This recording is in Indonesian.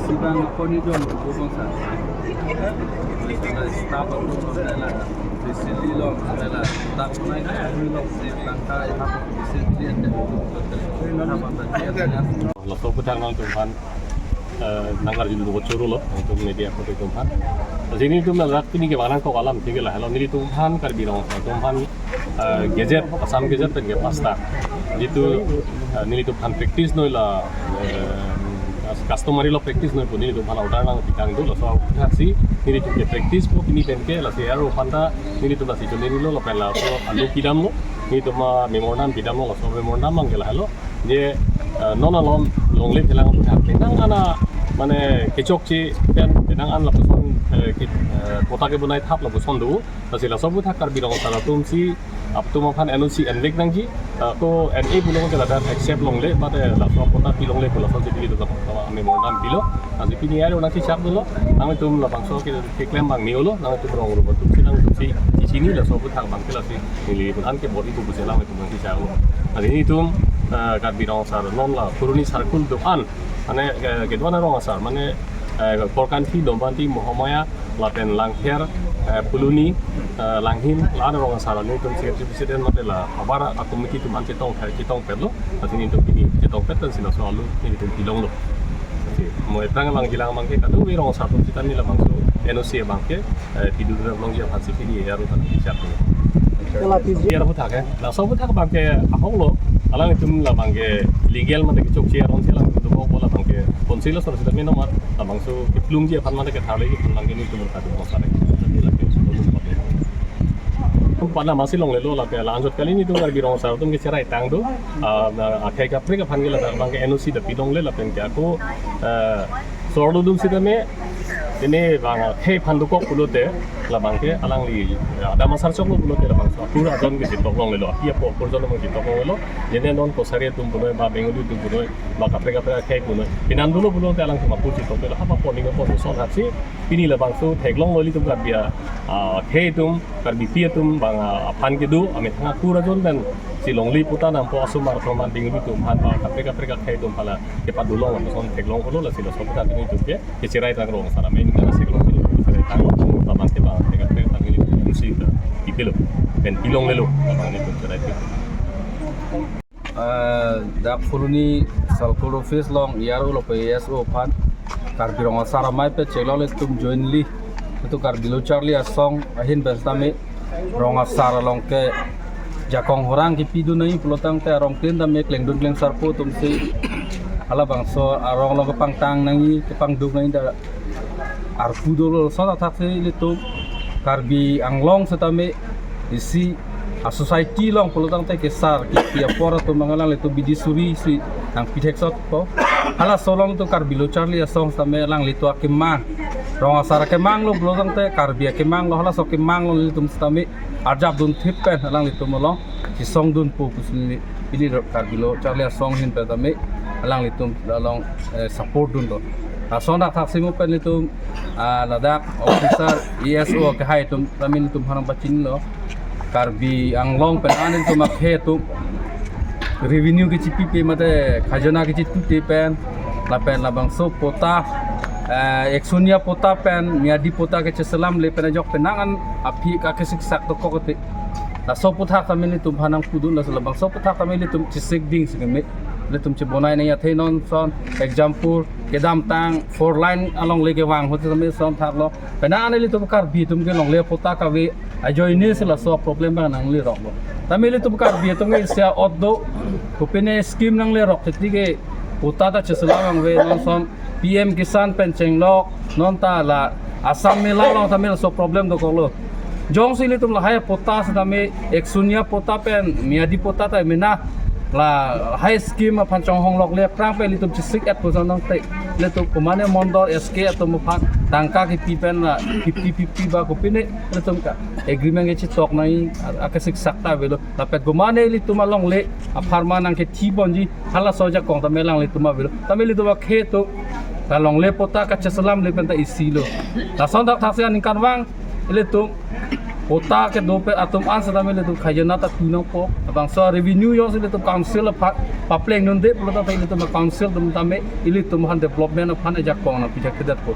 Sibang konidor bubong sa stop ang bubong nila. Basically long nila. Stop na yung long langka hapon basically and Lalu putang nang Tuhan, nangar jilu bocor lo, untuk media foto Tuhan. Di sini tu melihat ini ke mana kau alam tinggal lah. Kalau nili Tuhan karbirong, Tuhan gadget, asam gadget dan pasta. Itu nili Tuhan praktis no lah, customer lo praktis no pun nili Tuhan order nang pitang tu, lalu hasil nili Tuhan praktis pun ini bengke, lalu aero panda nili Tuhan si joni lo, lalu pela so alu kidam lo, nili Tuhan memorandum kidam lo, lalu memorandum manggil lah lo, dia nona long live lang tu hak nang ana mane kecokci pen nang an la person kota ke bunai thap la person du tasila sobu thak kar birong sala tumsi up to mapan NOC envik nang ji to NA bulong ke la accept long le but la so kota pilong le la so jadi tu ame modam bilo asi pini aro nanti chap dulu nang tum la bangso ke claim bang niolo nang tu rong ru tum si nang tumsi di sini la sobu thak bang ke la si ni pun an ke body tu busela me tum nanti chao ani tum karbirong sar non la puruni sarkul doan ane gedwana rong sar mane korkanti dombanti mohamaya laten langher puluni langhin la rong sar ni tum secretary mate la abara akumiki tum ante tong perlo asini tum ini tong petan sila soalu ini tum pilong lo mo etang lang gilang mangke katu rong sar tum citan ni la mangso NOC bangke tidur long dia pasti ini ya rutan siap biar butak ya la so butak bangke ahong lo alang itu lah bangke legal mata ke cokci aron sila untuk mau pola bangke konsila sudah sudah minum mat abang so iplung dia pan mata ke thale itu bangke ni itu berkata masalah pada masih long lelo lah ke lanjut kali ini tu lagi rong sar tu ke cerai tang tu akhir kapri ke panggil lah bangke NOC dah pilong le lah pen ke aku sordo dum sida me ini bang hey pandukok pulote la bangke alang li ada masar chok lo pulote la bang pura jon ke jitok long lelo apia po porjon mo jitok long lelo jene non ko sare tum puloy ba bengulu tum puloy ba kapre kapre khai puloy pinan dulo pulote alang ma pu jitok lo hapa po ningo po so hatsi pini la bang so theglong loli tum kabia khai tum karbi pia tum bang pan ke du ame thanga pura jon dan si longli puta nam po asumar proman bengulu tum han ba kapre kapre khai tum pala ke padulong lo son theglong ko lo la silo so puta ni tum ke chirai tang rong sara me ni se lo sare tang lo bang ke ba ipilo pen pilong lelo abang ni tunturai tu dak fuluni salkolo face long yaru lo PSO pan karbirong sara mai pe chelole tum joinly itu karbilo charlie asong ahin bestame rong sara long ke jakong horang ki pidu nai pelotang te rong ten dame kleng dun kleng sarpo tum si ala bang so arong long ke pangtang nangi ke pangduk nai da arpudo lo so tak se litu karbi anglong setame isi a society long pelotang te kesar ki apora to mangalang leto bidi suri si ang pithexot ko hala solong to karbi lo charlie asong same lang leto akemang rong asara kemang lo pelotang te karbi akemang lo hala so kemang lo leto stame arjab dun thipen lang leto molong si song dun po kusni ini karbi lo charlie asong hin petame lang leto long support dun do sondak taksimu pen itu ladak officer ESO ke hai tum ramin tum harang bacin lo karbi anglong pen anin tum akhe tu revenue ke cipi pe mate khajana ke cipi pen lapen labang so pota eksonia pota pen miadi pota ke ceselam le pen jok penangan api ka ke siksak to kokote la so pota kamin tum hanang pudun la labang so pota kamin tum cisik ding sikme le tum che bonai na ya thainon son example kedam tang four line along le ke wang hot me son thak lo pena ne le tum kar bi tum ke long le pota ka we ajoi ne se la so problem ba nang le rok lo tamile tum kar bi tum ke sia oddo ko pene scheme nang le rok ti ke pota ta chesla wang we non son PM kisan pencheng lok non ta la asam me la long tamile so problem do ko lo jong si le tum la haya pota sa tame eksunia pota pen miadi pota ta mena la high scheme panchong hong lok le prang pe litum chisik at po nang te le to kumane mondor SK at mo phan tangka ki pipen la 50-50 ba ko pine litum ka agreement ge chitok nai akasik sakta velo la pet gumane litum along le a pharma nang ke thi bonji hala soja kong ta melang litum velo ta me litum khe to ta long le pota ka chesalam le pen ta isilo la sondak thakse anin kanwang litum kota ke dope atom an sedame le tu khajana ta tunang po abang so revenue yo se le tu council pa pleng non de pulo ta le tu council tum tame ili tum han development of han ajak ko na pijak kedat po